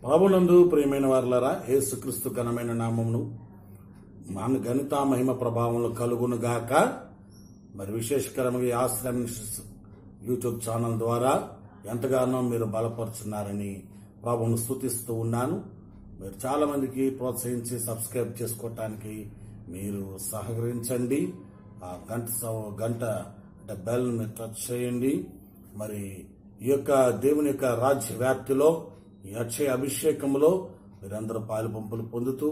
ప్రభునందు ప్రియమైన వారలారా, యేసుక్రీస్తు ఘనమైన నామమును మన ఘనత మహిమ ప్రభావంలో కలుగును గాక. మరి విశేషకరంగా ఆశ్రయం యూట్యూబ్ ఛానల్ ద్వారా ఎంతగానో మీరు బలపరుచున్నారని ప్రభువును స్తుతిస్తూ ఉన్నాను. మీరు చాలా మందికి ప్రోత్సహించి సబ్స్క్రైబ్ చేసుకోవటానికి మీరు సహకరించండి. ఆ గంట బెల్ ని టచ్ చేయండి. మరి ఈ యొక్క దేవుని యొక్క రాజ్య వ్యాప్తిలో, ఈ అక్షయ అభిషేకంలో మీరందరూ పాలు పంపులు పొందుతూ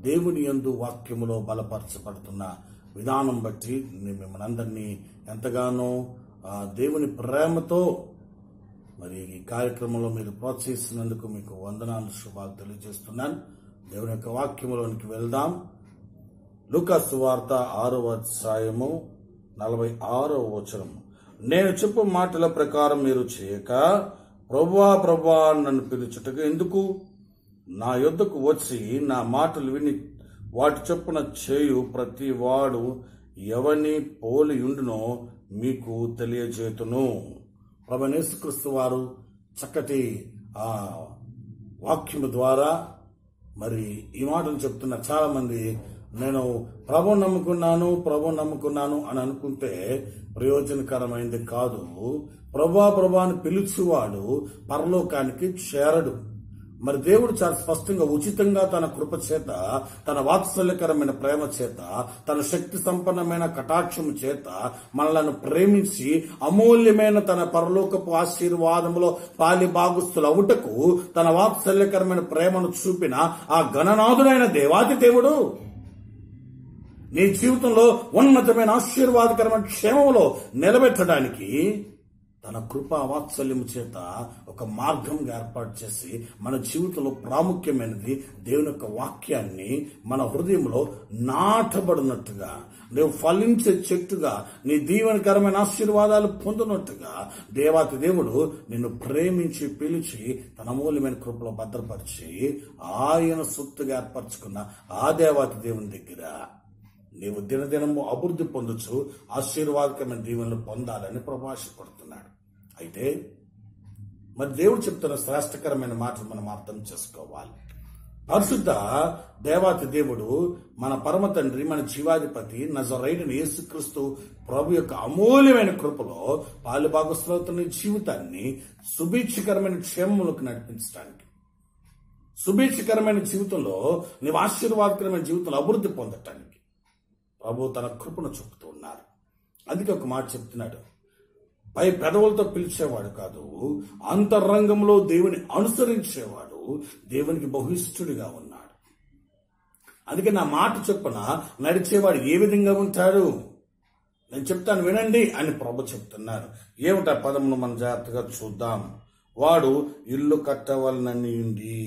దేవుని యందు వాక్యములో బలపరచబడుతున్న విధానం బట్టి మిమ్మల్ని అందరినీ ఎంతగానో దేవుని ప్రేమతో మరి ఈ కార్యక్రమంలో మీరు ప్రోత్సహిస్తున్నందుకు మీకు వందనాలు, శుభాలు తెలియజేస్తున్నాను. దేవుని యొక్క వాక్యములోనికి వెళ్దాం. లూకా సువార్త 6వ అధ్యాయము 46వ వచనం. నేను చెప్పు మాటల ప్రకారం మీరు చేయక, ప్రభువా ప్రభువా నన్ను పిలుచుటకు ఎందుకు? నా యొద్దకు వచ్చి నా మాటలు విని వాటి చొప్పున చేయు ప్రతి వాడు ఎవని పోలి ఉండునో మీకు తెలియజేతును. ప్రభువైన యేసుక్రీస్తు వారు చక్కటి వాక్యము ద్వారా మరి ఈ మాటలు చెప్తున్న చాలా మంది, నేను ప్రభువును నమ్ముకున్నాను అని అనుకుంటే ప్రయోజనకరమైంది కాదు. ప్రభువాని పిలుచువాడు పరలోకానికి చేరడు. మరి దేవుడు చాలా స్పష్టంగా, ఉచితంగా తన కృప చేత, తన వాత్సల్యకరమైన ప్రేమ చేత, తన శక్తి సంపన్నమైన కటాక్షము చేత మనలను ప్రేమించి అమూల్యమైన తన పరలోకపు ఆశీర్వాదములో పాలి భాగస్థులు అవుటకు తన వాత్సల్యకరమైన ప్రేమను చూపిన ఆ గణనాథుడైన దేవాది దేవుడు నీ జీవితంలో ఉన్నతమైన ఆశీర్వాదకరమైన క్షేమంలో నిలబెట్టడానికి తన కృపా వాత్సల్యము చేత ఒక మార్గంగా ఏర్పాటు చేసి మన జీవితంలో ప్రాముఖ్యమైనది దేవుని యొక్క వాక్యాన్ని మన హృదయంలో నాటబడినట్టుగా, నువ్వు ఫలించే చెట్టుగా, నీ దీవెనకరమైన ఆశీర్వాదాలు పొందినట్టుగా దేవాతి దేవుడు నిన్ను ప్రేమించి పిలిచి తన అమూల్యమైన కృపలో భద్రపరిచి ఆయన సొత్తుగా ఏర్పరచుకున్న ఆ దేవాతి దేవుని దగ్గర నీవు దినదినము అభివృద్ధి పొందొచ్చు, ఆశీర్వాదకమైన దీవెనలు పొందాలని ప్రభాషపడుతున్నాడు. అయితే మరి దేవుడు చెప్తున్న శ్రేష్టకరమైన మాటలు మనం అర్థం చేసుకోవాలి. పరిశుద్ధ దేవాతి దేవుడు, మన పరమ తండ్రి, మన జీవాధిపతి నజరేయుడైన యేసుక్రీస్తు ప్రభు యొక్క అమూల్యమైన కృపలో పాలుభాగస్తులవుతున్న జీవితాన్ని సుభిక్షకరమైన క్షేమములకు నడిపించడానికి, సుభిక్షకరమైన జీవితంలో నీవు ఆశీర్వాదకరమైన జీవితంలో అభివృద్ధి పొందటానికి ప్రభు తన కృపను చూపుతూ ఉన్నారు. అందుకే ఒక మాట చెప్తున్నాడు, పై పెదవులతో పిలిచేవాడు కాదు, అంతరంగంలో దేవుని అనుసరించేవాడు దేవునికి బహుయిష్టుడిగా ఉన్నాడు. అందుకే నా మాట చొప్పున నడిచేవాడు ఏ విధంగా ఉంటాడు నేను చెప్తాను వినండి అని ప్రభు చెప్తున్నారు. ఏమిటా పదమును మనం జాగ్రత్తగా చూద్దాం. వాడు ఇల్లు కట్టవలనని ఉంది.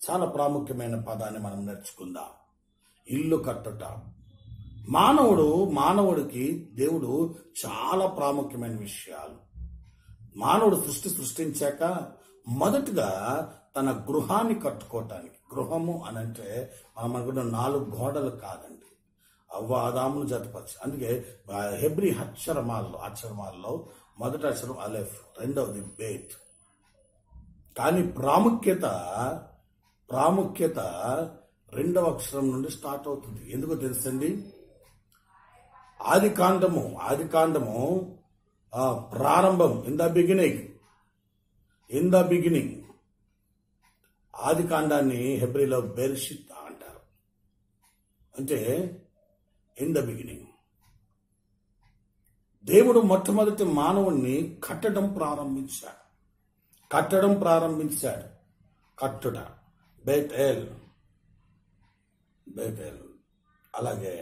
చాలా ప్రాముఖ్యమైన పదాన్ని మనం నేర్చుకుందాం. ఇల్లు కట్టుట. మానవుడికి దేవుడు చాలా ప్రాముఖ్యమైన విషయాలు. మానవుడు సృష్టించాక మొదటగా తన గృహాన్ని కట్టుకోవటానికి, గృహము అని అంటే మనకు 4 గోడలు కాదండి, అవ్వ ఆదామును జతపరచు. అందుకే హెబ్రీ అక్షరమాలలో మొదటి అక్షరం అలెఫ్, రెండవది బేత్. కానీ ప్రాముఖ్యత రెండవ అక్షరం నుండి స్టార్ట్ అవుతుంది. ఎందుకో తెలుసండి? ఆది కాండము ప్రారంభం, ఇన్ ద బిగినింగ్. ఆది కాండాన్ని హెబ్రీలో బెర్షిత్ అంటారు. అంటే ఇన్ ద బిగినింగ్. దేవుడు మొట్టమొదటి మానవుణ్ణి కట్టడం ప్రారంభించాడు. కట్టుట, బేతేల్, అలాగే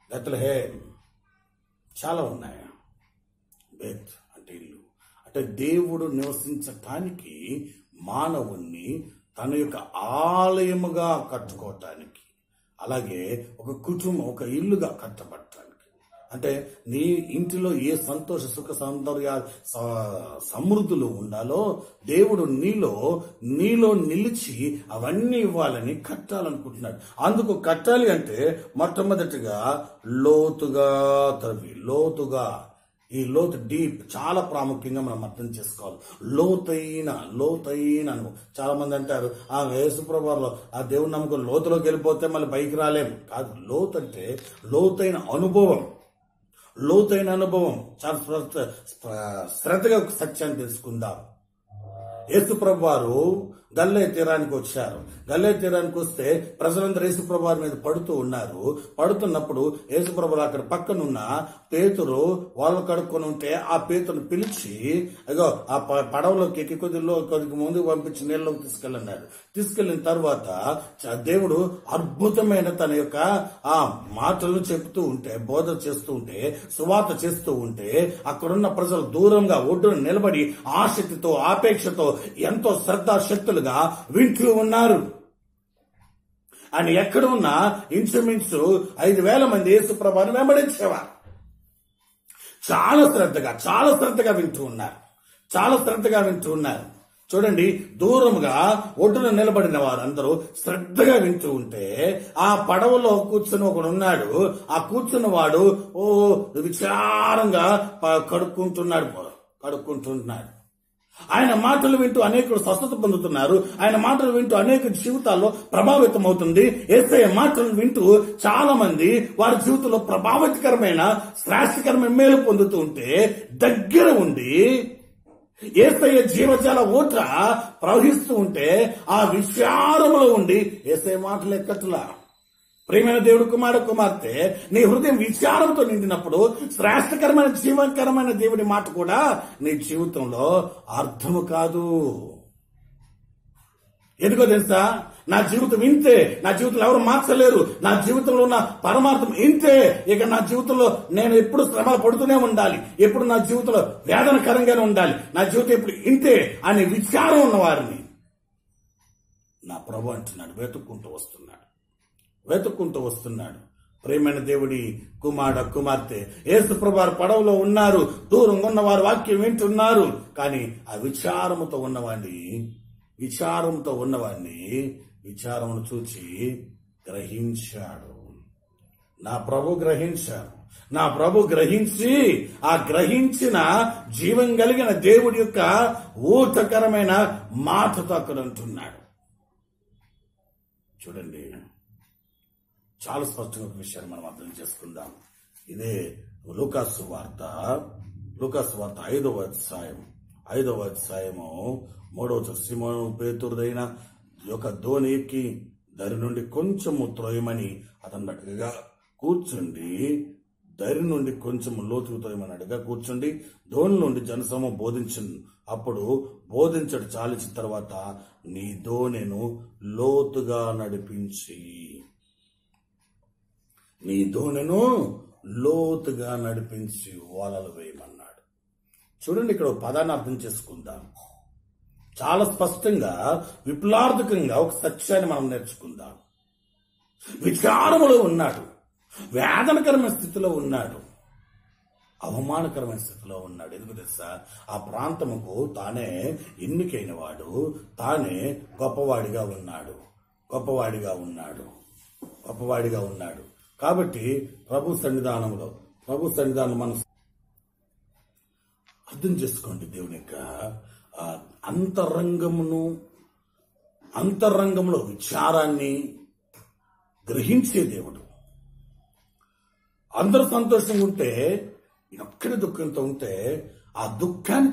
బెత్లెహేమ్, చాలా ఉన్నాయి. బేత్ అంటే ఇల్లు. అంటే దేవుడు నివసించటానికి మానవుణ్ణి తన యొక్క ఆలయముగా కట్టుకోవటానికి, అలాగే ఒక కుటుంబం, ఒక ఇల్లుగా కట్టబడటానికి. అంటే నీ ఇంటిలో ఏ సంతోష సుఖ సౌందర్య సమృద్ధులు ఉండాలో దేవుడు నీలో నిలిచి అవన్నీ ఇవ్వాలని కట్టాలనుకుంటున్నాడు. అందుకు కట్టాలి అంటే మొట్టమొదటిగా లోతుగా ఈ లోతు డీప్ చాలా ప్రాముఖ్యంగా మనం అర్థం చేసుకోవాలి. లోతైన అనుభవం. చాలా మంది అంటారు ఆ యేసుప్రభువులో ఆ దేవుని నమ్మకం లోతులోకి వెళ్ళిపోతే మళ్ళీ పైకి రాలేము. కాదు, లోతు అంటే లోతైన అనుభవం. చాలా శ్రద్ధగా సత్యాన్ని తెలుసుకుందాం. యేసుప్రభు వారు గలిలయ తీరానికి వచ్చారు. గలిలయ తీరానికి వస్తే ప్రజలందరూ యేసుప్రభు వారి మీద పడుతున్నప్పుడు యేసుప్రభు అక్కడ పక్కనున్న పేతురు వాళ్ళు కడుక్కొని ఉంటే ఆ పేతురుని పిలిచి అగో ఆ పడవలోకి ఎక్కి కొద్దిగా ముందుకు పంపించి నీళ్ళలోకి తీసుకెళ్ళన్నాడు. తీసుకెళ్లిన తర్వాత దేవుడు అద్భుతమైన తన యొక్క ఆ మాటలను చెప్తూ ఉంటే, బోధ చేస్తూ ఉంటే, సువార్త చేస్తూ ఉంటే అక్కడున్న ప్రజలు దూరంగా ఒడ్డున నిలబడి ఆసక్తితో ఆపేక్షతో ఎంతో శ్రద్ధాశక్తులుగా వింటూ ఉన్నారు. ఆయన ఎక్కడ ఉన్నా ఇంచుమించు 5,000 మంది యేసుప్రభువుని వెంబడించేవారు. చాలా శ్రద్ధగా వింటూ ఉన్నారు. చూడండి, దూరంగా ఒడ్డున నిలబడిన వారందరూ శ్రద్ధగా వింటూ ఉంటే ఆ పడవలో కూర్చుని ఒకడు ఉన్నాడు. ఆ కూర్చున్న వాడు విచారంగా కడుక్కుంటున్నాడు. ఆయన మాటలు వింటూ అనేకులు స్వస్థత పొందుతున్నారు. ఆయన మాటలు వింటూ అనేక జీవితాల్లో ప్రభావితం అవుతుంది. యేసయ్య మాటలు వింటూ చాలా మంది వారి జీవితంలో ప్రభావితకరమైన శ్రేష్టకరమైన మేలు పొందుతూ ఉంటే దగ్గర ఉండి యేసయ్య జీవజాల ఊట ప్రవహిస్తూ ఉంటే ఆ విచారంలో ఉండి యేసయ్య మాటలు ఎక్కట్లా. ప్రియమైన దేవుడు, కుమార్తె, నీ హృదయం విచారంతో నిండినప్పుడు శ్రేష్టకరమైన జీవకరమైన దేవుడి మాట కూడా నీ జీవితంలో అర్థము కాదు. ఎందుకో తెలుసా? నా జీవితం ఇంతే, నా జీవితంలో ఎవరు మార్చలేరు, నా జీవితంలో ఉన్న పరమార్థం ఇంతే, ఇక నా జీవితంలో నేను ఎప్పుడు శ్రమలు పడుతూనే ఉండాలి, ఎప్పుడు నా జీవితంలో వేదనకరంగానే ఉండాలి, నా జీవితం ఎప్పుడు ఇంతే అనే విచారం ఉన్న వారిని నా ప్రభు అంటున్నాడు వెతుక్కుంటూ వస్తున్నాడు. ప్రేమైన దేవుడి కుమార్తె, యేసుప్రభు వారు పడవలో ఉన్నారు. దూరంగా ఉన్నవారు వాక్యం వింటున్నారు. కానీ ఆ విచారముతో ఉన్నవాడిని విచారమును చూచి గ్రహించాడు. నా ప్రభు గ్రహించి ఆ గ్రహించిన జీవం కలిగిన దేవుడి యొక్క ఊతకరమైన మాటతో అక్కడ అంటున్నాడు. చూడండి, చాలా స్పష్టంగా ఒక విషయాన్ని మనం అర్థం చేసుకుందాం. ఇదే లూకాసు వార్త 5వ అధ్యాయము 3వ సిమోను పేతురుదైన యొక్క దోణి ఎక్కి దరి నుండి కొంచెము త్రోయమని అతన్నట్టుగా కూర్చుండి, దరి నుండి కొంచెము లోతుకు త్రోయమన్నట్టుగా కూర్చుండి దోణి నుండి జనసమూహం బోధించను. అప్పుడు బోధించడు చాలించిన తర్వాత నీ దోణెను లోతుగా నడిపించి ఓలలు వేయమన్నాడు. చూడండి, ఇక్కడ పదాన్ని అర్థం చేసుకుందాం. చాలా స్పష్టంగా విప్లవార్థకంగా ఒక సత్యాన్ని మనం నేర్చుకుందాం. విచారములో ఉన్నాడు, వేదనకరమైన స్థితిలో ఉన్నాడు, అవమానకరమైన స్థితిలో ఉన్నాడు. ఎందుకు తెలుసా? ఆ ప్రాంతముకు తానే ఎన్నికైన వాడు, తానే గొప్పవాడిగా ఉన్నాడు. కాబట్టి ప్రభు సన్నిధానంలో మనం అర్థం చేసుకోండి. దేవుని యొక్క అంతరంగంలో విచారాన్ని గ్రహించే దేవుడు. అందరూ సంతోషంగా ఉంటే, ఒక్కడి దుఃఖంతో ఉంటే ఆ దుఃఖాన్ని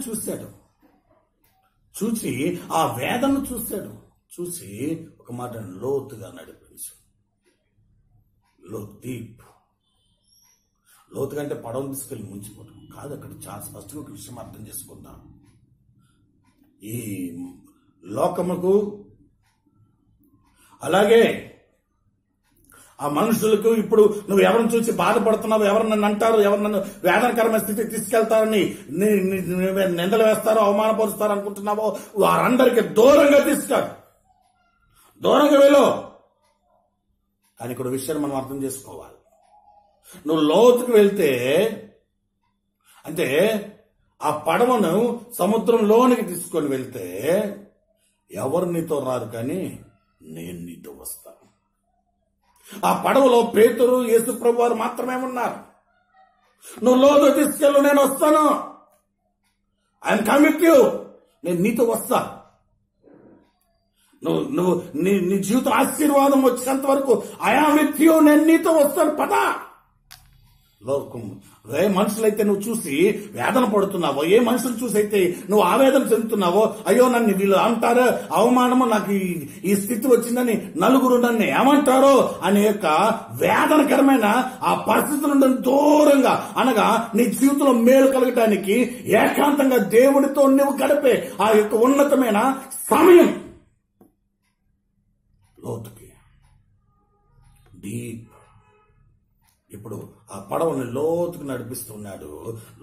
చూసి ఆ వేదనను చూసి ఒక మాట లోతుగా నడిపించు. లోతుగా అంటే పడవలు తీసుకెళ్ళి ముంచిపోవడం కాదు. అక్కడ చాలా స్పష్టంగా ఒక విషయం అర్థం చేసుకుందాం. ఈ లోకముకు అలాగే ఆ మనుషులకు ఇప్పుడు నువ్వు ఎవరిని చూసి బాధపడుతున్నావు, ఎవరు నన్ను అంటారు, ఎవరు నన్ను వేదనకరమైన స్థితికి తీసుకెళ్తారని నిందలు వేస్తారో అవమానపరుస్తారో అనుకుంటున్నావో వారందరికీ దూరంగా వెళ్ళు. కానీ ఇక్కడ విషయాన్ని మనం అర్థం చేసుకోవాలి. నువ్వు లోతుకు వెళ్తే అంటే ఆ పడవను సముద్రంలోనికి తీసుకొని వెళ్తే ఎవరు నీతో రారు, కానీ నేను నీతో వస్తాను. ఆ పడవలో పేతురు, యేసుప్రభు వారు మాత్రమే ఉన్నారు. నువ్వు లోతు తీసుకెళ్ళు, నేను వస్తాను. ఐఎమ్ కమ్ విత్ యూ, నేను నీతో వస్తా. నువ్వు నీ జీవిత ఆశీర్వాదం వచ్చేంత వరకు ఐ యామ్ విత్ యూ, నేను నీతో వస్తాను, పదా. లోకం ఏ మనుషులైతే నువ్వు చూసి వేదన పడుతున్నావో, ఏ మనుషులు చూసి అయితే నువ్వు ఆవేదన చెందుతున్నావో, అయ్యో నన్ను వీళ్ళు అంటారు, అవమానము, నాకు ఈ స్థితి వచ్చిందని నలుగురు నన్ను ఏమంటారో అనే యొక్క వేదనకరమైన ఆ పరిస్థితి నుండి దూరంగా, అనగా నీ జీవితంలో మేలు కలగటానికి ఏకాంతంగా దేవుడితో నువ్వు గడిపే ఆ యొక్క ఉన్నతమైన సమయం లోతుకి డీప్. ఇప్పుడు ఆ పడవని లోతుకు నడిపిస్తున్నాడు.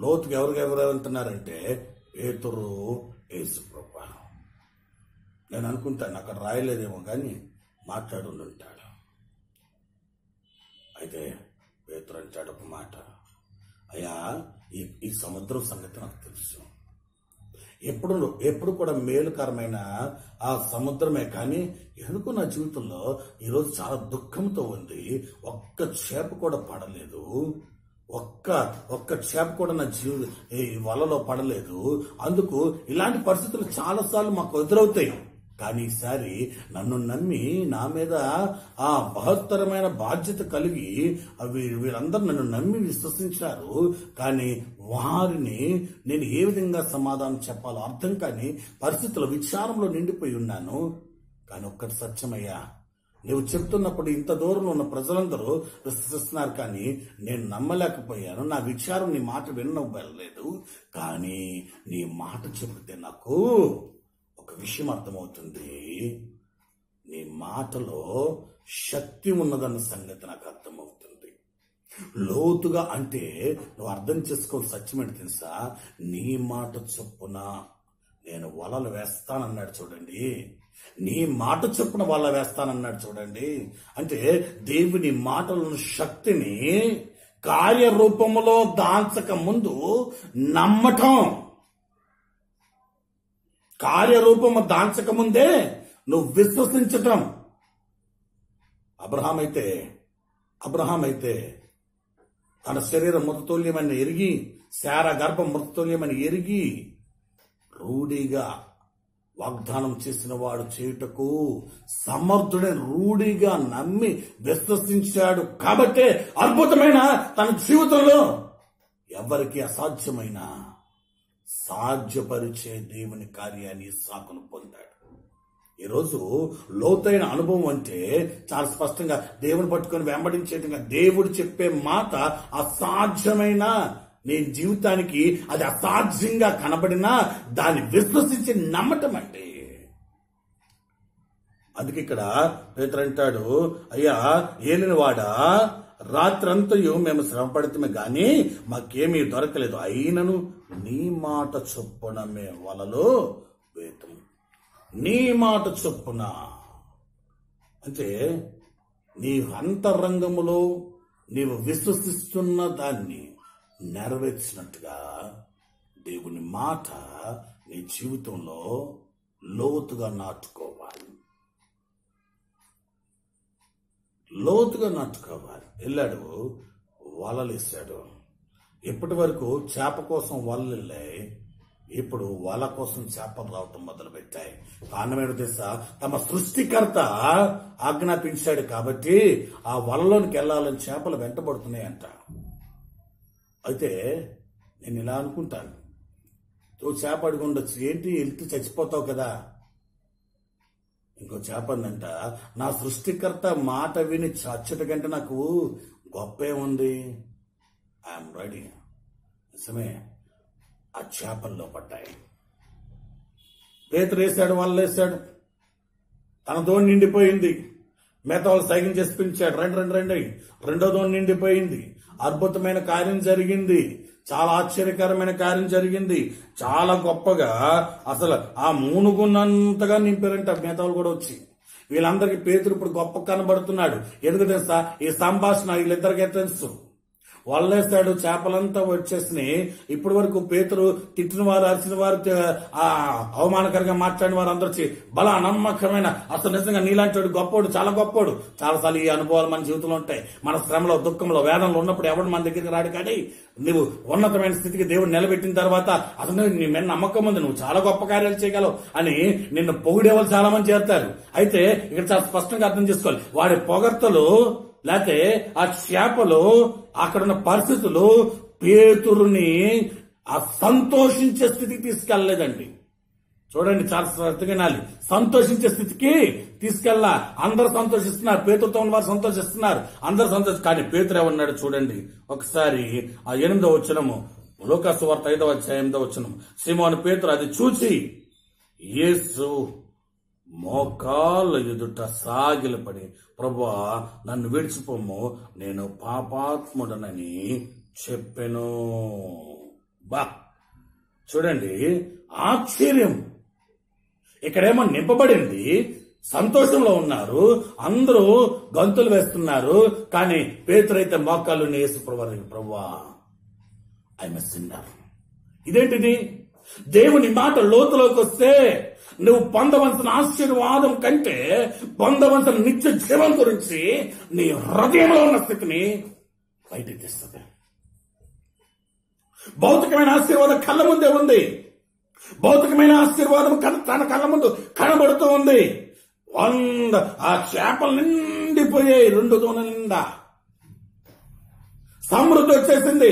లోతుకి ఎవరు వెళ్తున్నారంటే పేతురు, యేసుప్రభు. నేను అనుకుంటాను అక్కడ రాయలేదేమో కానీ మాట్లాడుంటాడు. అయితే పేతురు అంటాడు ఒక మాట, అయ్యా ఈ సముద్రం సంగతి నాకు తెలుసు. ఎప్పుడు కూడా మేలుకరమైన ఆ సముద్రమే, కానీ ఎందుకు నా జీవితంలో ఈరోజు చాలా దుఃఖంతో ఉంది. ఒక్క చేప కూడా పడలేదు, ఒక్క చేప కూడా నా వలలో పడలేదు. అందుకు ఇలాంటి పరిస్థితులు చాలాసార్లు మాకు ఎదురవుతాయి. కానీ ఈసారి నన్ను నమ్మి నా మీద ఆ బహత్తరమైన బాధ్యత కలిగి వీళ్ళందరూ నన్ను నమ్మి విశ్వసించారు. కానీ వారిని నేను ఏ విధంగా సమాధానం చెప్పాలో అర్థం కాని పరిస్థితుల విచారంలో నిండిపోయి ఉన్నాను. కానీ ఒక్కటి సత్యమయ్యా, నువ్వు చెప్తున్నప్పుడు ఇంత దూరంలో ఉన్న ప్రజలందరూ విశ్వసిస్తున్నారు, కానీ నేను నమ్మలేకపోయాను. నా విచారం నీ మాట వినలేదు. కానీ నీ మాట చెబితే నాకు ఒక విషయం అర్థమవుతుంది. నీ మాటలో శక్తి ఉన్నదన్న సంగతి నాకు అర్థమవుతుంది. లోతుగా అంటే నువ్వు అర్థం చేసుకోవాలి. సత్యమేంటి తెలుసా? నీ మాట చొప్పున నేను వలలు వేస్తానన్నాడు చూడండి. నీ మాట చొప్పున వల వేస్తానన్నాడు చూడండి. అంటే దేవుని మాటలను శక్తిని కార్యరూపములో దాల్చక ముందు నమ్మటం, కార్యరూపము దాల్చక ముందే నువ్వు విశ్వసించటం. అబ్రహాం అయితే తన శరీరం మృతతుల్యమని ఎరిగి, శారా గర్భం మృతతుల్యమని ఎరిగి, రూఢిగా వాగ్దానం చేసిన వాడు చేయుటకు సమర్థుడైన రూఢిగా నమ్మి విశ్వసించాడు. కాబట్టే అద్భుతమైన తన జీవితంలో ఎవరికి అసాధ్యమైన సాధ్యపరిచే దేవుని కార్యాన్ని ఇస్సాకును పొందాడు. ఈరోజు లోతైన అనుభవం అంటే చాలా స్పష్టంగా దేవుని పట్టుకొని వెంబడించేట్టుగా దేవుడు చెప్పే మాట అసాధ్యమైన నీ జీవితానికి అది అసాధ్యంగా కనబడినా దాన్ని విశ్వసించి నమ్మటం అంటే. అందుకే ఇక్కడ పేతురు అంటాడు, అయ్యా ఏలినవాడా, రాత్రంతయు మేము శ్రమపడితే గాని మాకేమీ దొరకలేదు, అయినను నీ మాట చొప్పున మేము వలలో వేతము. నీ మాట చొప్పున అంటే నీ అంతరంగములో నీవు విశ్వసిస్తున్న దాన్ని నెరవేర్చినట్టుగా దేవుని మాట నీ జీవితంలో లోతుగా నాటుకోవాలి. వెళ్ళాడు, వలలేశాడు. ఇప్పటి వరకు చేప కోసం వలలు వెళ్ళాయి, ఇప్పుడు వల కోసం చేపలు రావటం మొదలు పెట్టాయి. కారణం ఏంటో తెలుసా? తమ సృష్టికర్త ఆజ్ఞాపించాడు కాబట్టి ఆ వలలోనికి వెళ్లాలని చేపలు వెంటబడుతున్నాయంట. అయితే నేను ఇలా అనుకుంటాను, నువ్వు చేప అడిగి ఉండొచ్చు, ఏంటి వెళ్తే చచ్చిపోతావు కదా. ఇంకో చేప అందంట, నా సృష్టికర్త మాట విని చచ్చట కంటే నాకు గొప్పే ఉంది, ఐఎమ్ రెడీ. నిజమే, ఆ చేపల్లో పడ్డాయి. పేతురు వేశాడు, వాళ్ళు వేశాడు, తన దోణి నిండిపోయింది. మిగతా వాళ్ళు సైకిల్ చేసి పిలిచాడు, రండి. రెండో దోణి నిండిపోయింది. అద్భుతమైన కార్యం జరిగింది, చాలా ఆశ్చర్యకరమైన కార్యం జరిగింది. చాలా గొప్పగా అసలు ఆ మూనుగున్నంతగా నింపారంట మిగతాలు కూడా వచ్చి. వీళ్ళందరికీ పేతురు ఇప్పుడు గొప్ప కనబడుతున్నాడు. ఎందుకు తెలుసా? ఈ సంభాషణ వీళ్ళిద్దరికీ తెలుసు. వల్లేస్తాడు, చేపలంతా వచ్చేసినాయి. ఇప్పటి వరకు పేతురు తిట్టిన వారు, అరిచిన వారు, అవమానకరంగా మాట్లాడిన వారు అందరూ బలా నమ్మకమైన, అసలు నిజంగా నీలాంటి వాడు గొప్పోడు, చాలా గొప్పోడు. చాలాసార్లు ఈ అనుభవాలు మన జీవితంలో ఉంటాయి. మన శ్రమలో, దుఃఖంలో, వేదనలో ఉన్నప్పుడు ఎవడు మన దగ్గరికి రాడు. కానీ నువ్వు ఉన్నతమైన స్థితికి దేవుడు నిలబెట్టిన తర్వాత అతను నీ మీద నమ్మకం ఉంది, నువ్వు చాలా గొప్ప కార్యాలు చేయగలవు అని నిన్ను పొగిడేవాళ్ళు చాలా మంది చేస్తారు. అయితే ఇక్కడ చాలా స్పష్టంగా అర్థం చేసుకోవాలి, వాడి పొగడ్తలు లేకపోతే ఆ చేపలు, అక్కడున్న పరిస్థితులు పేతురుని ఆ సంతోషించే స్థితికి తీసుకెళ్లలేదండి. చూడండి, చాలా శ్రద్ధగా వినాలి. సంతోషించే స్థితికి తీసుకెళ్ళా. అందరూ సంతోషిస్తున్నారు, పేతురుతో ఉన్న వారు సంతోషిస్తున్నారు, అందరూ కానీ పేతురు ఏమన్నాడు చూడండి ఒకసారి. ఆ 8వ వచనము, లూకా సువార్త 5వ అధ్యాయం 8వ వచనం. సీమోను పేతురు అది చూచి యేసు మోకాళ్ళ ఎదుట సాగిలపడి, ప్రభువా నన్ను విడిచిపోము, నేను పాపాత్ముడనని చెప్పెను. బా చూడండి, ఆశ్చర్యం. ఇక్కడేమో నింపబడింది, సంతోషంలో ఉన్నారు, అందరూ గంతులు వేస్తున్నారు. కానీ పేతురైతే మోకాళ్ళు యేసు ప్రభువా ఐ యామ్ ఎ సిన్నర్. ఇదేంటిది? దేవుని మాట లోతులోకి వస్తే నువ్వు పొందవలసిన ఆశీర్వాదం కంటే పొందవలసిన నిత్య జీవం గురించి నీ హృదయంలో ఉన్న స్థితిని బయటికి తెస్తుంది. భౌతికమైన ఆశీర్వాదం కళ్ళ ముందే ఉంది, భౌతికమైన ఆశీర్వాదం తన కళ్ళ ముందు కనబడుతూ ఉంది. ఆ చేపలు నిండిపోయాయి, 2 దోణల నిండా. సమృద్ధి వచ్చేసింది,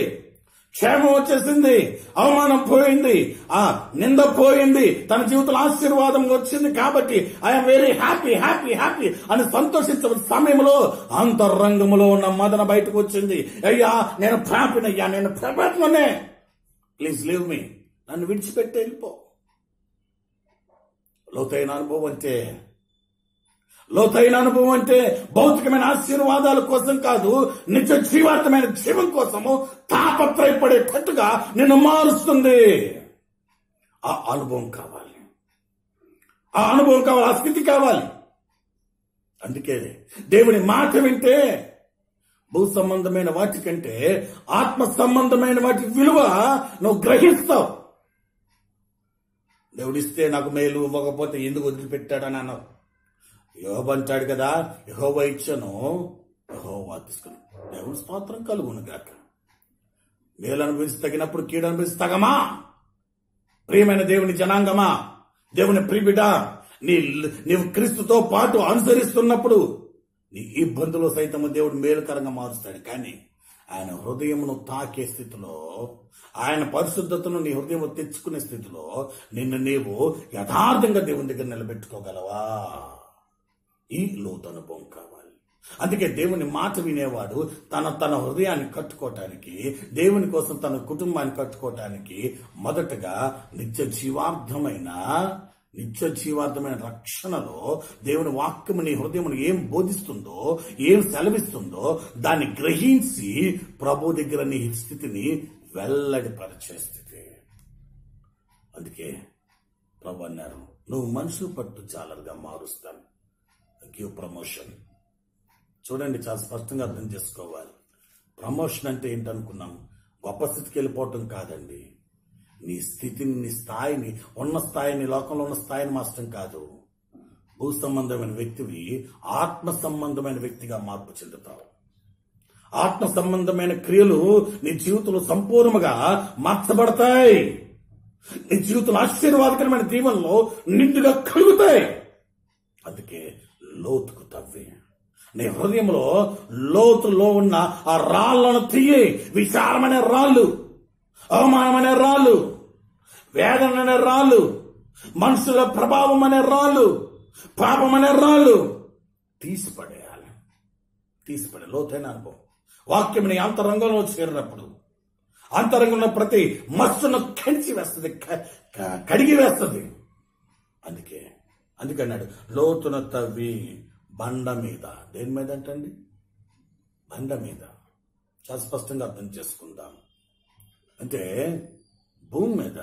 క్షేమం వచ్చేసింది, అవమానం పోయింది, ఆ నింద పోయింది, తన జీవితంలో ఆశీర్వాదం వచ్చింది. కాబట్టి I'm very happy happy happy అని సంతోషించే సమయంలో అంతరంగంలో ఉన్న మదన బయటకు వచ్చింది. అయ్యా నేను హ్యాపీనయ్యా, నేను ప్రభాత్మనే, ప్లీజ్ లీవ్ మీ, నన్ను విడిచిపెట్టి వెళ్ళిపో. లోతైన అనుభవం అంటే భౌతికమైన ఆశీర్వాదాల కోసం కాదు, నిత్య జీవార్థమైన జీవం కోసము తాపత్రయపడేటట్టుగా నిన్ను మారుస్తుంది. ఆ అనుభవం కావాలి, ఆ స్థితి కావాలి. అందుకే దేవుని మాట వింటే భూ సంబంధమైన వాటి కంటే ఆత్మ సంబంధమైన వాటి విలువ నువ్వు గ్రహిస్తావు. దేవుడిస్తే నాకు మేలు, ఇవ్వకపోతే ఎందుకు వదిలిపెట్టాడని అన్నావు. యోబు అంటాడు కదా, యెహోవా ఇచ్చెను యెహోవా తీసుకుని. దేవుని స్తోత్రం కలుగును గాక. మేలు అనుభవించి తగినప్పుడు కీడు అనుభవించి తగమా? ప్రియమైన దేవుని జనాంగమా, దేవుని ప్రియబిడ్డ, నీవు క్రీస్తుతో పాటు అనుసరిస్తున్నప్పుడు నీ ఇబ్బందులు సైతము దేవుడు మేలుకరంగా మారుస్తాడు. కానీ ఆయన హృదయమును తాకే స్థితిలో, ఆయన పరిశుద్ధతను నీ హృదయం తెచ్చుకునే స్థితిలో నిన్ను నీవు యథార్థంగా దేవుని దగ్గర నిలబెట్టుకోగలవా? ఈ లోతు అనుభవం కావాలి. అందుకే దేవుని మాట వినేవాడు తన హృదయాన్ని కట్టుకోవటానికి, దేవుని కోసం తన కుటుంబాన్ని కట్టుకోవటానికి మొదటగా నిత్య జీవార్థమైన రక్షణలో దేవుని వాక్యము నీ హృదయమును ఏం బోధిస్తుందో, ఏం సెలవిస్తుందో దాన్ని గ్రహించి ప్రభు దగ్గర నీ స్థితిని వెల్లడిపరిచే స్థితి. అందుకే ప్రభు అన్నారు, నువ్వు మనుషులు పట్టు జాలరుగా మారుస్తాను, గివ్ ప్రమోషన్. చూడండి, చాలా స్పష్టంగా అర్థం చేసుకోవాలి. ప్రమోషన్ అంటే ఏంటనుకున్నాం? గొప్ప స్థితికి వెళ్ళిపోవటం కాదండి. నీ స్థితిని, నీ స్థాయిని, ఉన్న స్థాయిని, లోకంలో ఉన్న స్థాయిని మార్చడం కాదు. భూ సంబంధమైన వ్యక్తివి ఆత్మ సంబంధమైన వ్యక్తిగా మార్పు చెందుతావు. ఆత్మ సంబంధమైన క్రియలు నీ జీవితంలో సంపూర్ణంగా మార్చబడతాయి. నీ జీవితంలో ఆశీర్వాదకరమైన దీవెనలో నిండుగా కలుగుతాయి. అందుకే లోతుకు తవ్వి నీ హృదయంలో లోతులో ఉన్న ఆ రాళ్లను తీయి. విచారమనే రాళ్ళు, అవమానమనే రాళ్ళు, వేదన అనే రాళ్ళు, మనుషుల ప్రభావం అనే రాళ్ళు, పాపం అనే రాళ్ళు తీసిపడేయాలి. లోతైన అనుభవం. వాక్యం నీ అంతరంగంలో చేరినప్పుడు అంతరంగంలో ప్రతి మస్సును కంచి వేస్తుంది, కడిగి వేస్తుంది. అందుకన్నాడు లోతున తవ్వి బండ మీద. దేని మీద అంటండి? బండ మీద. చాలా స్పష్టంగా అర్థం చేసుకుందాం. అంటే భూమి మీద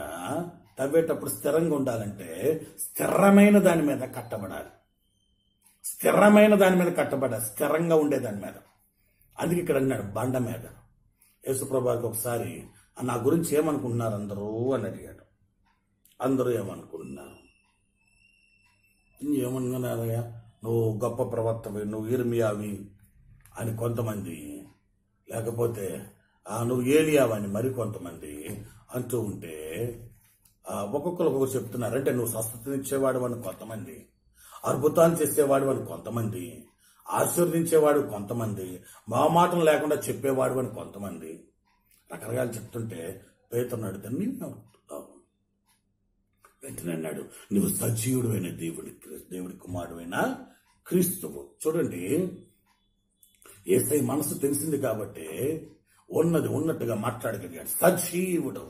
తవ్వేటప్పుడు స్థిరంగా ఉండాలంటే స్థిరమైన దాని మీద కట్టబడాలి. స్థిరంగా ఉండే దాని మీద. అందుకే ఇక్కడ అన్నాడు బండ మీద. యేసుప్రభుకి ఒకసారి నా గురించి ఏమనుకుంటున్నారు అందరూ అని అడిగాడు. అందరూ ఏమనుకుంటున్నారు? ఏమనుకున్నారయ్యా, నువ్వు గొప్ప ప్రవక్తవి, నువ్వు ఇర్మియావి అని కొంతమంది, లేకపోతే నువ్వు ఏలియావని మరి కొంతమంది అంటూ ఉంటే ఒక్కొక్కరు ఒక్కొక్కరు చెప్తున్నారు. అంటే నువ్వు స్వస్థతనిచ్చేవాడు అని కొంతమంది, అద్భుతాలు చేసేవాడు అని కొంతమంది, ఆశీర్వదించేవాడు కొంతమంది, మాటం లేకుండా చెప్పేవాడు అని కొంతమంది రకరకాలు చెప్తుంటే పేతురు అడిగితే నీవు వెంటనే అన్నాడు, నువ్వు సజీవుడైన దేవుడి కుమారుడైన క్రీస్తువు. చూడండి, యేసయ్య మనసు తెలిసింది కాబట్టి ఉన్నది ఉన్నట్టుగా మాట్లాడగలిగాడు. సజీవుడు,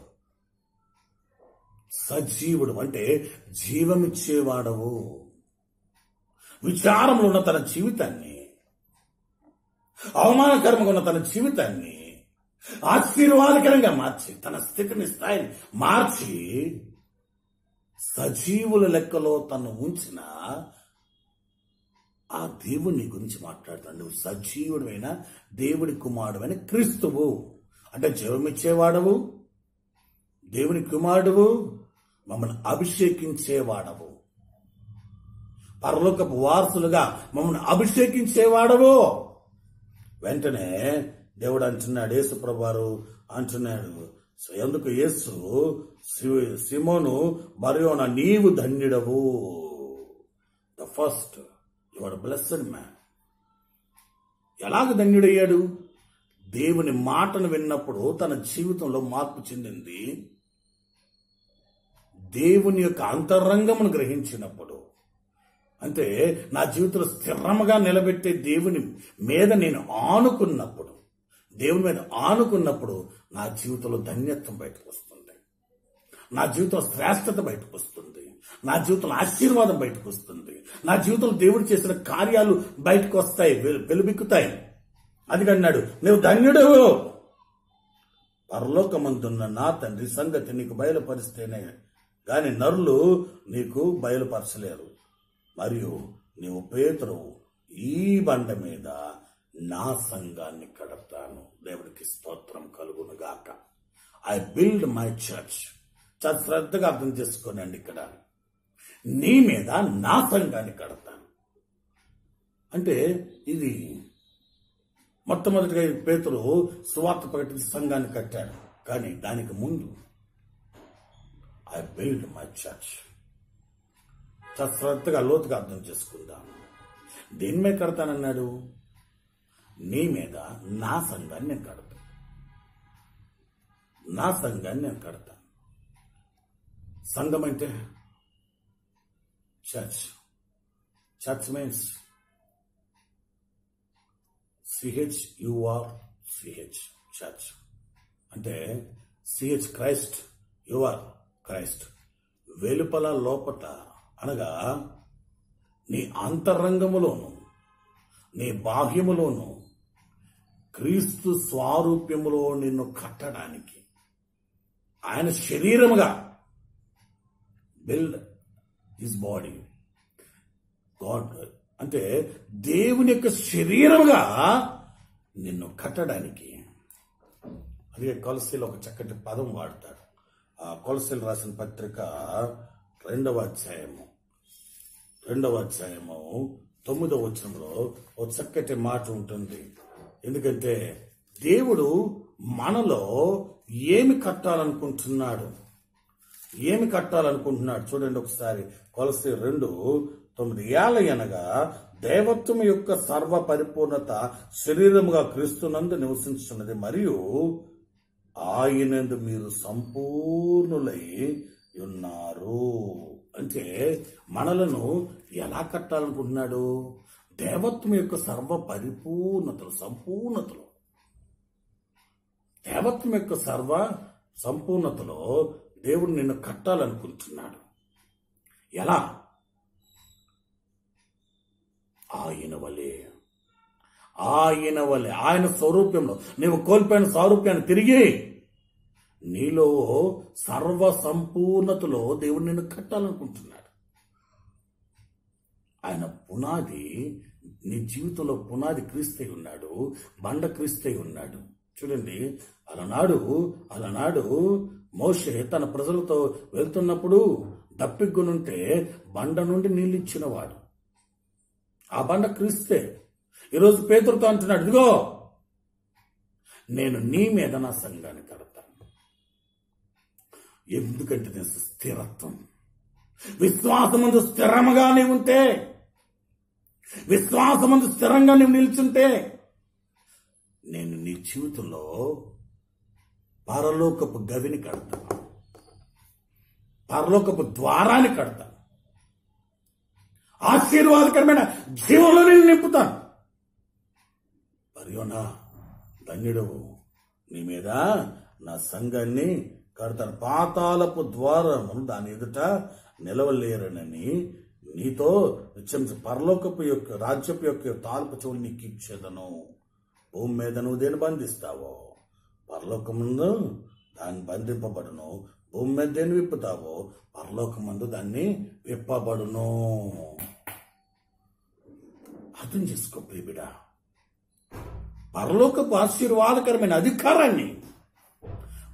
సజీవుడు అంటే జీవమిచ్చేవాడవు. విచారంలో ఉన్న తన జీవితాన్ని, అవమానకరంగా ఉన్న తన జీవితాన్ని ఆశీర్వాదకరంగా మార్చి, తన స్థితిని, స్థాయిని మార్చి సజీవుల లెక్కలో తను ఉంచిన ఆ దేవుని గురించి మాట్లాడుతాడు. నువ్వు సజీవుడైన దేవుడి కుమారుడైన క్రీస్తువు అంటే జీవమిచ్చేవాడవు, దేవుని కుమారుడువు, మమ్మల్ని అభిషేకించేవాడవు, పరలోకపు వారసులుగా మమ్మల్ని అభిషేకించేవాడవు. వెంటనే దేవుడు అంటున్నాడు, యేసు ప్రభువారు అంటున్నాడు, ఎందుకు యేసు సిమోను బర్యోనా నీవు ధన్యుడవు, the first you are blessed man. ఎలాగ ధన్యుడయ్యాడు? దేవుని మాటను విన్నప్పుడు తన జీవితంలో మార్పు చెందింది. దేవుని యొక్క అంతరంగమును గ్రహించినప్పుడు, అంటే నా జీవితంలో స్థిరముగా నిలబెట్టే దేవుని మీద నేను ఆనుకున్నప్పుడు, దేవుని మీద ఆనుకున్నప్పుడు నా జీవితంలో ధన్యత్వం బయటకు వస్తుంది, నా జీవితంలో శ్రేష్టత బయటకు వస్తుంది, నా జీవితంలో ఆశీర్వాదం బయటకు వస్తుంది, నా జీవితంలో దేవుడు చేసిన కార్యాలు బయటకు వస్తాయి, వెలుబిక్కుతాయి. అందుకన్నాడు, నువ్వు ధన్యుడు, పరలోకమందున్న నా తండ్రి సంగతి నీకు బయలుపరిస్తేనే గాని నరులు నీకు బయలుపరచలేరు. మరియు నీవు పేతురు, ఈ బండ మీద నా సంఘాన్ని కడతాను. దేవుడికి స్తోత్రం కలుగును గాక. I build my church. చాలా శ్రద్ధగా అర్థం చేసుకోనండి. ఇక్కడ నీ మీద నా సంఘాన్ని కడతాను అంటే ఇది మొట్టమొదటిగా పేతురు సువార్త ప్రకటించి సంఘాన్ని కట్టాడు. కానీ దానికి ముందు ఐ బిల్డ్ మై చర్చ్. చాలా శ్రద్ధగా లోతుగా అర్థం చేసుకుందాం. దేని మీద కడతానన్నాడు? నీ మీద నా సంఘాన్ని నేను కడతాను. నా సంఘాన్ని నేను కడతాను. సంఘం అంటే church. Church means CHUR church అంటే CH క్రైస్ట్, యువర్ క్రైస్ట్. వెలుపల లోపట అనగా నీ అంతరంగములోను నీ బాహ్యములోను క్రీస్తు స్వారూప్యములో నిన్ను కట్టడానికి ఆయన శరీరముగా బిల్డ్ హిస్ బాడీ. గాడ్ అంటే దేవుని యొక్క శరీరముగా నిన్ను కట్టడానికి. అదే కొలసీలు ఒక చక్కటి పదం వాడతాడు. ఆ కొలసీలు రాసిన పత్రిక 2వ అధ్యాయము 9వ వచనంలో ఒక చక్కటి మాట ఉంటుంది. ఎందుకంటే దేవుడు మనలో ఏమి కట్టాలనుకుంటున్నాడు చూడండి ఒకసారి. కొలసీ 2:9 ఏలయనగా దేవత్వం యొక్క సర్వ పరిపూర్ణత శరీరముగా క్రీస్తునందు నివసించున్నది, మరియు ఆయనందు మీరు సంపూర్ణులై ఉన్నారు. అంటే మనలను ఎలా కట్టాలనుకుంటున్నాడు? దేవత్వం యొక్క సర్వ పరిపూర్ణతలు, సంపూర్ణతలు, దేవత్వం యొక్క సర్వ సంపూర్ణతలో దేవుడు నిన్ను కట్టాలనుకుంటున్నాడు. ఎలా? ఆయన వలె ఆయన స్వరూప్యంలో నీవు కోల్పోయిన స్వరూప్యాన్ని తిరిగి నీలో సర్వ సంపూర్ణతలో దేవుడు నిన్ను కట్టాలనుకుంటున్నాడు. ఆయన పునాది, నీ జీవితంలో పునాది క్రీస్తై ఉన్నాడు, బండ క్రీస్తై ఉన్నాడు. చూడండి, అలనాడు మోషే తన ప్రజలతో వెళ్తున్నప్పుడు దప్పిగ్గునుంటే బండ నుండి నీళ్ళు ఇచ్చినవాడు. ఆ బండ క్రీస్తే. ఈరోజు పేతురుతో అంటున్నాడు, ఇదిగో నేను నీ మీద నా సంఘాన్ని కడతాను. ఎందుకంటే స్థిరత్వం. విశ్వాసమందు స్థిరంగా నీవు ఉంటే, విశ్వాసమందు స్థిరంగా నీవు నిల్చుంటే, నేను నీ జీవితంలో పరలోకపు గవిని కడతాను, పరలోకపు ద్వారాన్ని కడతాను, ఆశీర్వాదకరమైన జీవంలో నేను నింపుతాను. మరియోనా ధన్యుడవు, నీ మీద నా సంఘాన్ని కడతాను, పాతాళపు ద్వారమును దాని ఎదుట నిలవలేరనని నీతో నిత్యం పరలోకపు యొక్క రాజ్యపు యొక్క తాలపు చెవులు నీకు ఇచ్చేదను. భూమి మీద నువ్వు దేని బంధిస్తావో పరలోకముందు దాన్ని బంధింపబడును, భూమి మీద దేన్ని విప్పుతావో పరలోకమందు దాన్ని విప్పబడును. అర్థం చేసుకో ప్రియబిడ, పరలోకపు ఆశీర్వాదకరమైన అధికారాన్ని,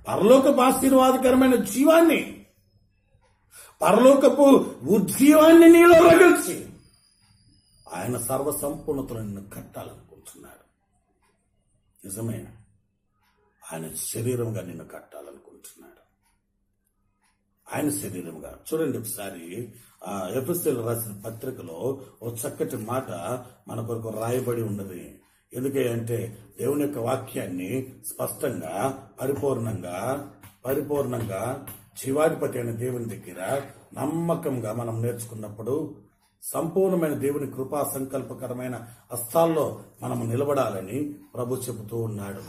పరలోకపు ఆశీర్వాదకరమైన జీవాన్ని, పరలోకపు ఉద్జీవాన్ని నీలో రగిల్చి ఆయన సర్వసంపూర్ణతలో నిన్ను కట్టాలనుకుంటున్నాడు. నిజమే, ఆయన శరీరంగా నిన్ను కట్టాలనుకుంటున్నాడు. ఆయన శరీరంగా. చూడండి ఒకసారి ఎఫెసీయులకు రాసిన పత్రికలో ఒక చక్కటి మాట మన కొరకు రాయబడి ఉన్నది. ఎందుకంటే దేవుని యొక్క వాక్యాన్ని స్పష్టంగా పరిపూర్ణంగా జీవాధిపతి అయిన దేవుని దగ్గర నమ్మకంగా మనం నేర్చుకున్నప్పుడు సంపూర్ణమైన దేవుని కృపా సంకల్పకరమైన హస్తాల్లో మనము నిలబడాలని ప్రభు చెబుతూ ఉన్నాడు.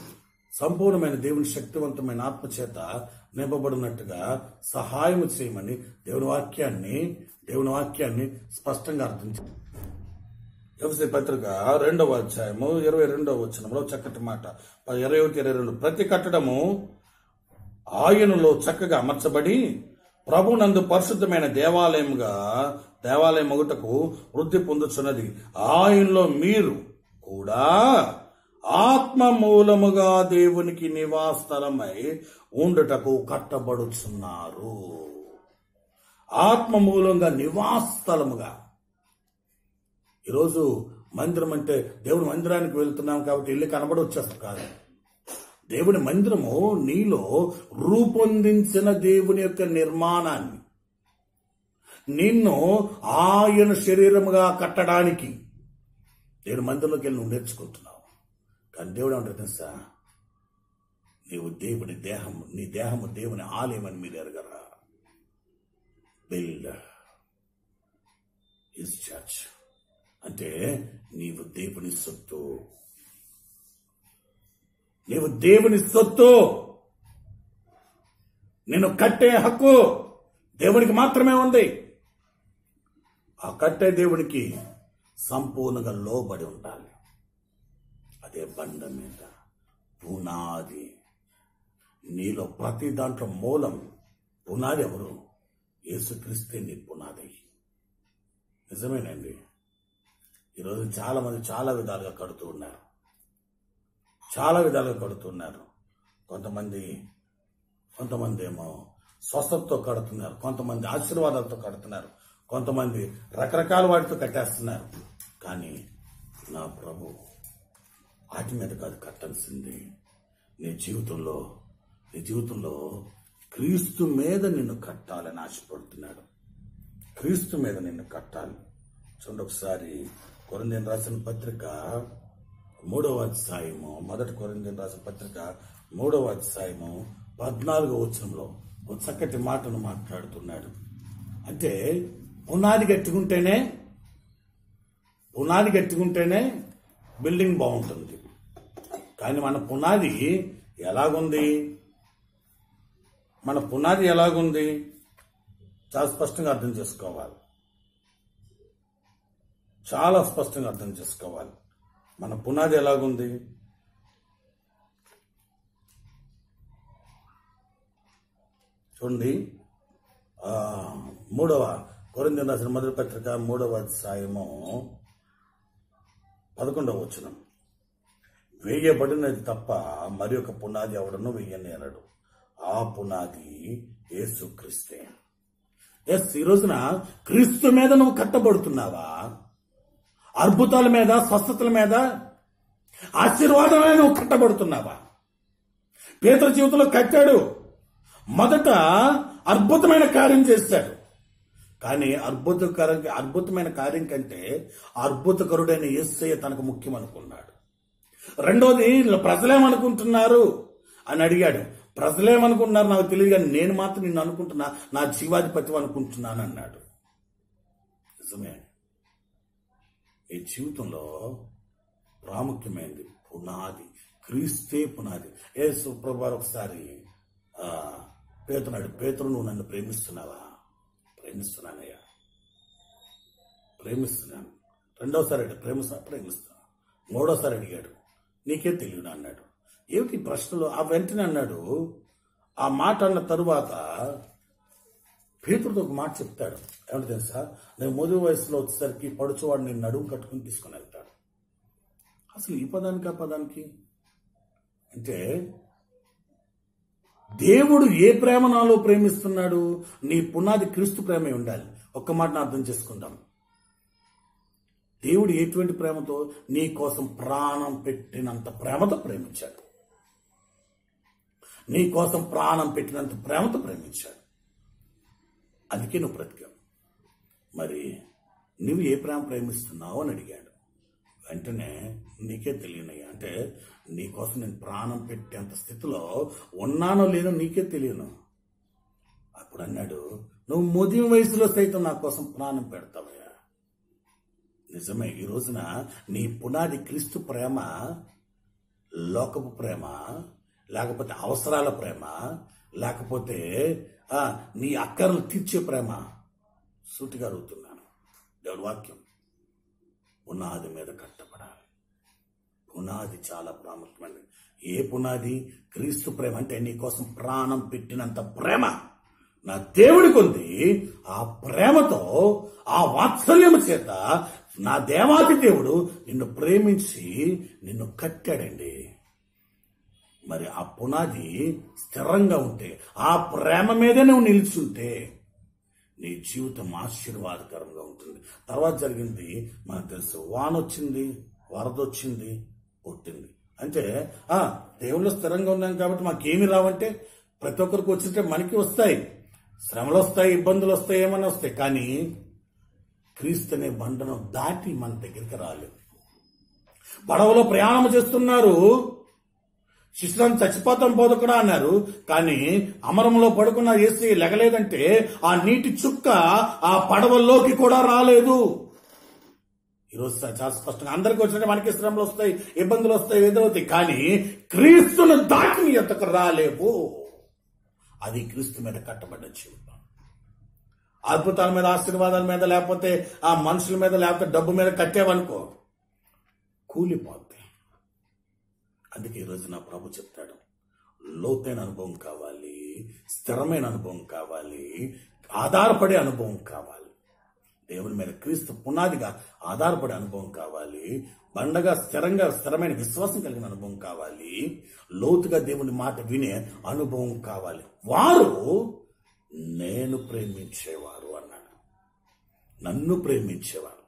సంపూర్ణమైన దేవుని శక్తివంతమైన ఆత్మచేత నింపబడినట్టుగా సహాయం చేయమని దేవుని వాక్యాన్ని స్పష్టంగా అర్థించారు. ఎఫెసీ పత్రిక 2వ అధ్యాయము 22వ వచనంలో చక్కటి మాట 21-22, ప్రతి కట్టడము ఆయనలో చక్కగా అమర్చబడి ప్రభునందు పరిశుద్ధమైన దేవాలయముగుటకు వృద్ధి పొందుచున్నది. ఆయనలో మీరు కూడా ఆత్మ మూలముగా దేవునికి నివాసస్థలమై ఉండుటకు కట్టబడుచున్నారు. ఆత్మ మూలంగా నివాసస్థలముగా. ఈరోజు మందిరం అంటే దేవుని మందిరానికి వెళ్తున్నాం కాబట్టి ఇల్లు కనబడి వచ్చేస్తుంది కాదు. దేవుని మందిరము నీలో రూపొందించిన దేవుని యొక్క నిర్మాణాన్ని నిన్ను ఆయన శరీరముగా కట్టడానికి దేవుని మందిరంలోకి వెళ్ళి నువ్వు నేర్చుకుంటున్నావు. కానీ దేవుడు అంటే తెలుసా, నీ దేహము దేవుని ఆలయం అని మీరు ఎరగరా. బిల్డ్ హిస్ చర్చ్ అంటే నీవు దేవుని సొత్తు. నీవు దేవుని సొత్తు. నిన్ను కట్టే హక్కు దేవునికి మాత్రమే ఉంది. ఆ కట్టే దేవునికి సంపూర్ణంగా లోబడి ఉండాలి. అదే బండ మీద పునాది. నీలో ప్రతి దాంట్లో మూలం పునాది ఎవరు? యేసుక్రీస్తే నీ పునాది. నిజమేనండి. ఈరోజు చాలా మంది చాలా విధాలుగా కడుతున్నారు. కొంతమంది ఏమో స్వస్థతతో కడుతున్నారు, కొంతమంది ఆశీర్వాదాలతో కడుతున్నారు, కొంతమంది రకరకాల వాటితో కట్టేస్తున్నారు. కానీ నా ప్రభు వాటి మీద కాదు కట్టాల్సింది. నీ జీవితంలో క్రీస్తు మీద నిన్ను కట్టాలని ఆశపడుతున్నాడు. క్రీస్తు మీద నిన్ను కట్టాలి. చూడండి ఒకసారి కొరింథీయులకు రాసిన పత్రిక 3వ అధ్యాయము, 1 కొరింథీయులకు రాసిన పత్రిక 3వ అధ్యాయము 14వ వచనంలో ఒక చక్కటి మాటను మాట్లాడుతున్నాడు. అంటే పునాది గట్టిగుంటేనే బిల్డింగ్ బాగుంటుంది. కానీ మన పునాది ఎలాగుంది? చాలా స్పష్టంగా అర్థం చేసుకోవాలి. మన పునాది ఎలాగుంది? చూడండి, 3వ కొరింథీయులకు రాసిన మొదటి పత్రిక 3వ అధ్యాయము 11వ వచనం. వేయబడినది తప్ప మరి ఒక పునాది ఎవడను వేయనేరడు. ఆ పునాది యేసుక్రీస్తే. ఈ రోజున క్రీస్తు మీద నువ్వు కట్టబడుతున్నావా? అద్భుతాల మీద, స్వస్థతల మీద, ఆశీర్వాదాల నువ్వు కట్టబడుతున్నావా? పేతురు జీవితంలో కట్టాడు. మొదట అద్భుతమైన కార్యం చేశాడు. కానీ అద్భుతమైన కార్యం కంటే అద్భుతకరుడైన యేసయ్య తనకు ముఖ్యం అనుకున్నాడు. రెండోది, ప్రజలేమనుకుంటున్నారు అని అడిగాడు. ప్రజలేమనుకుంటున్నారు నాకు తెలియదు, కానీ నేను మాత్రం నిన్ను అనుకుంటున్నా, నా జీవాధిపతి అనుకుంటున్నాను అన్నాడు. నిజమే. ఈ జీవితంలో ప్రాముఖ్యమైనది పునాది, క్రీస్తే పునాది. యేసు ప్రభువారు ఒకసారి పేతురున్నాడు, పేతురు నువ్వు నన్ను ప్రేమిస్తున్నావా? ప్రేమిస్తున్నానయ్యా, ప్రేమిస్తున్నాను. రెండోసారి అడిగాడు, ప్రేమిస్తున్నా. మూడోసారి అడిగాడు, నీకే తెలియదు అన్నాడు. ఏమిటి ప్రశ్నలు? ఆ వెంటనే అన్నాడు. ఆ మాట అన్న తరువాత పేతురుతో ఒక మాట చెప్తాడు. ఏమంటే తెలుసా, నేను మొదటి వయసులో వచ్చేసరికి పడుచువాడు నేను నడుము కట్టుకుని తీసుకుని వెళ్తాడు. అసలు ఈ పదానికి ఆ పదానికి అంటే దేవుడు ఏ ప్రేమ నాలో ప్రేమిస్తున్నాడు? నీ పునాది క్రీస్తు ప్రేమే ఉండాలి. ఒక్క మాటను అర్థం చేసుకుందాం. దేవుడు ఎటువంటి ప్రేమతో? నీ కోసం ప్రాణం పెట్టినంత ప్రేమతో ప్రేమించాడు. నీ కోసం ప్రాణం పెట్టినంత ప్రేమతో ప్రేమించాడు. అందుకే నువ్వు బ్రతికావు. మరి నువ్వు ఏ ప్రేమిస్తున్నావు అని అడిగాడు. వెంటనే నీకే తెలియనయ్యా, అంటే నీ కోసం నేను ప్రాణం పెట్టేంత స్థితిలో ఉన్నానో లేదో నీకే తెలియను. అప్పుడు అన్నాడు, నువ్వు ముదిమ వయసులో సైతం నా కోసం ప్రాణం పెడతావయ్యా. నిజమే. ఈ రోజున నీ పునాది క్రీస్తు ప్రేమ, లోకపు ప్రేమ, లేకపోతే అవసరాల ప్రేమ, లేకపోతే నీ అక్కర్లు తీర్చే ప్రేమ? సూటిగా అడుగుతున్నాను. దేవుడి వాక్యం పునాది మీద కట్టబడాలి. పునాది చాలా ప్రాముఖ్యమైనది. ఏ పునాది? క్రీస్తు ప్రేమ. అంటే నీ కోసం ప్రాణం పెట్టినంత ప్రేమ నా దేవుడికి ఉంది. ఆ ప్రేమతో, ఆ వాత్సల్యము చేత నా దేవాది దేవుడు నిన్ను ప్రేమించి నిన్ను కట్టాడండి. మరి ఆ పునాది స్థిరంగా ఉంటే, ఆ ప్రేమ మీదే నువ్వు నిలిచుంటే నీ జీవితం ఆశీర్వాదకరంగా ఉంటుంది. తర్వాత జరిగింది మనకు తెలుసు. వానొచ్చింది, వరదొచ్చింది, పుట్టింది. అంటే దేవుళ్ళు స్థిరంగా ఉన్నాం కాబట్టి మాకేమి రావంటే, ప్రతి ఒక్కరికి వచ్చింటే మనకి వస్తాయి, శ్రమలు వస్తాయి, ఇబ్బందులు వస్తాయి, ఏమన్నా వస్తాయి. కానీ క్రీస్తు అనే బండను దాటి మన దగ్గరికి రాలేదు. పడవలో ప్రయాణం చేస్తున్నారు, శిష్యులను చచ్చిపోతాం బోధకుడా అన్నారు. కానీ అమరంలో పడుకున్న యేసు లెగలేదంటే ఆ నీటి చుక్క ఆ పడవల్లోకి కూడా రాలేదు. ఈరోజు చాలా స్పష్టంగా అందరికీ వచ్చినట్టు మనకి శ్రమలు వస్తాయి, ఇబ్బందులు వస్తాయి, ఎదురవుతాయి. కానీ క్రీస్తును దాటి నీ ఎత్తకు రాలేవు. అది క్రీస్తు మీద కట్టబడ్డ జీవితం. అద్భుతాల మీద, ఆశీర్వాదాల మీద, లేకపోతే ఆ మనుషుల మీద, లేకపోతే డబ్బు మీద కట్టేవనుకో, కూలిపోద్ది. అందుకే ఈరోజు నా ప్రభు చెప్తాడు, లోతైన అనుభవం కావాలి, స్థిరమైన అనుభవం కావాలి, ఆధారపడే అనుభవం కావాలి. దేవుని మీద క్రీస్తు పునాదిగా ఆధారపడే అనుభవం కావాలి. బండగా స్థిరమైన విశ్వాసం కలిగిన అనుభవం కావాలి. లోతుగా దేవుని మాట వినే అనుభవం కావాలి. వారు నేను ప్రేమించేవారు అన్నాడు. నన్ను ప్రేమించేవారు.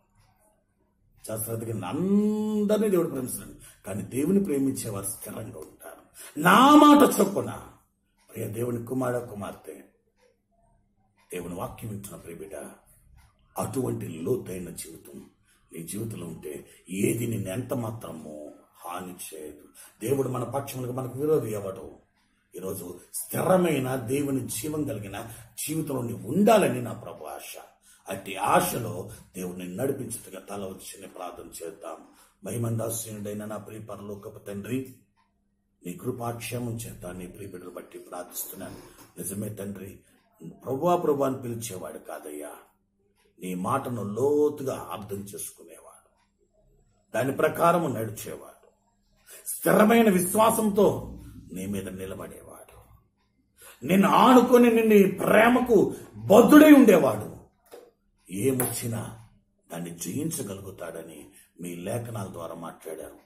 శాస్త్రవేత్తగా అందరినీ దేవుడు ప్రేమిస్తున్నాడు. కానీ దేవుని ప్రేమించేవారు స్థిరంగా ఉంటారు. నా మాట చొప్పున ప్రియ దేవుని కుమార్తె, దేవుని వాక్యం వింటున్న ప్రియబిడ్డ, అటువంటి లోతైన జీవితం నీ జీవితంలో ఉంటే ఏది నిన్ను ఎంత మాత్రమో హాని చేయదు. దేవుడు మన పక్షములకు మనకు విరోధి ఎవడు? ఈరోజు స్థిరమైన దేవుని జీవం కలిగిన జీవితంలో నీవు ఉండాలని నా ప్రభు ఆశ. అట్టి ఆశలో దేవుడిని నడిపించుటగా తల వచ్చి ప్రార్థన చేద్దాం. మహిమందాశ్రయుడైన నా ప్రియ పరలోకపు తండ్రి, నీ కృపాక్షేమం చేత నీ ప్రియబిడ్డను బట్టి ప్రార్థిస్తున్నాను. నిజమే తండ్రి, ప్రభు అని పిలిచేవాడు కాదయ్యా, నీ మాటను లోతుగా అర్థం చేసుకునేవాడు, దాని ప్రకారము నడిచేవాడు, స్థిరమైన విశ్వాసంతో నీ మీద నిలబడేవాడు, నిన్ను ఆనుకొని నిన్ను ప్రేమకు బద్ధుడై ఉండేవాడు. ఏమొచ్చినా దాన్ని జయించగలుగుతాడని మీ లేఖనాల ద్వారా మాట్లాడారు.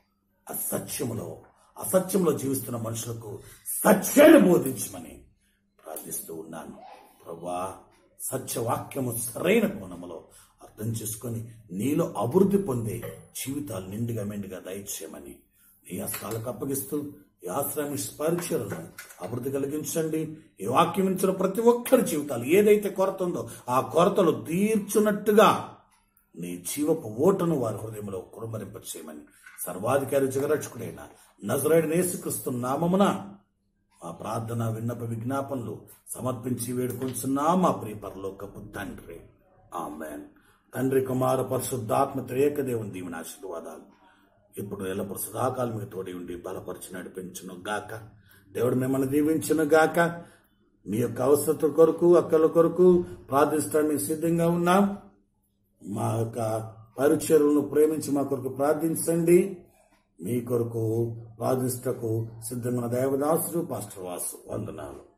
అసత్యంలో జీవిస్తున్న మనుషులకు సత్యాన్ని బోధించమని ప్రార్థిస్తూ ఉన్నాను. ప్రభువా, సత్యవాక్యము సరైన కోణములో అర్థం చేసుకొని నీలో అభివృద్ధి పొందే జీవితాలు నిండుగా మెండుగా దయచేయమని నీ హస్తాలకు అప్పగిస్తూ ఈ ఆశ్రమ పరిచయలను అభివృద్ధి కలిగించండి. ఈ వాక్యం ఇచ్చిన ప్రతి ఒక్కరి జీవితాలు ఏదైతే కొరత ఉందో ఆ కొరతలు తీర్చున్నట్టుగా నీ జీవపు ఓటను వారి హృదయంలో కురుమరింప చేయమని సర్వాధికారి జగరక్షకుడైన నజరేయుడైన యేసుక్రీస్తు నామమున మా ప్రార్థన విన్నప విజ్ఞాపనలు సమర్పించి వేడుకొంచున్నాం మా ప్రియ పరలోకపు తండ్రి. ఆమేన్. తండ్రి, కుమార పరిశుద్ధాత్మ త్రియేక దేవుని దీవెన ఆశీర్వాదాలు ఇప్పుడు ఎల్లప్పుడు సదాకాలం మీకు తోడి ఉండి బలపరిచి నడిపించును గాక. దేవుడు మిమ్మల్ని దీవించును గాక. మీ యొక్క అవసరత కొరకు, అక్కల కొరకు ప్రార్థిస్తానికి సిద్ధంగా ఉన్నాం. మా యొక్క పరిచర్లను ప్రేమించి మా కొరకు ప్రార్థించండి. మీ కొరకు ప్రార్థించటకు సిద్ధంగా దేవదాసుడు పాస్టర్ వాసు. వందనాలు.